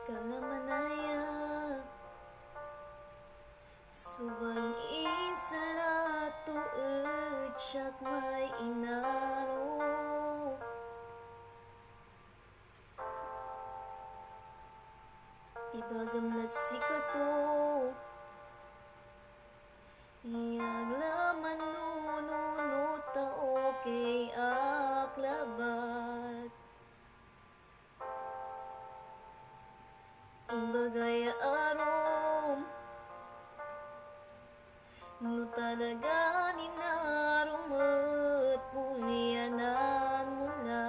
Kalamanaya suban isala tuod siyak may inaro ibagamlat si kato iyaglaman nuno ta okay aklabat imbagay arom no talaga ninarumat pulyanan mula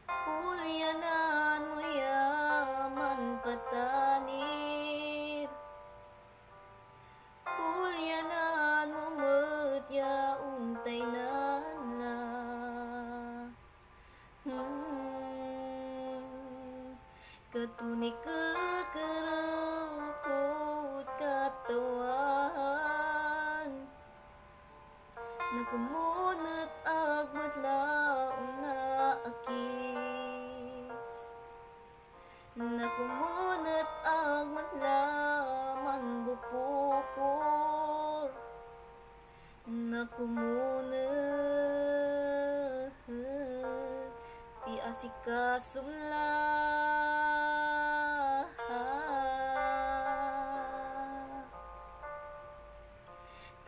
pulyanan mo yaman patanir pulyanan mo matya untay nana katuni kakarangkot katawan nakumunat agmatlaong na akis nakumunat agmatlaman bupukor nakumunat piasika sumla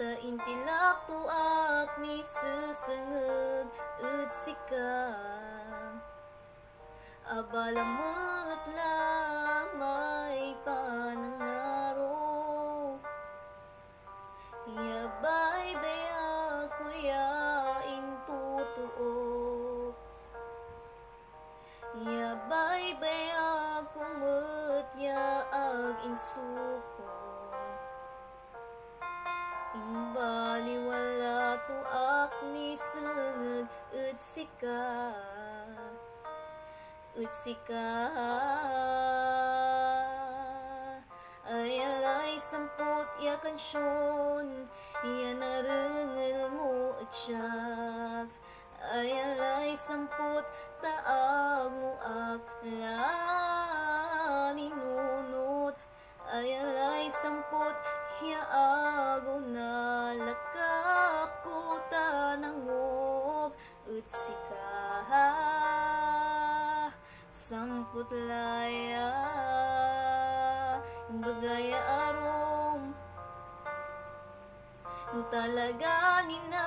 ta intilak tuak ni sesengeg ut sika abalamat lamay panangaro ya baybay ako ya intutuok ya baybay ako matya ag insuko Binalewala tuak ni sengeg ut sika ayalay samput ya kansyon ya narengel mo atsak ayalay samput taag mo akla ninunot ayalay samput ya ago na lakap ko tanangog ut sika samput laya bagaya arom no talaga nina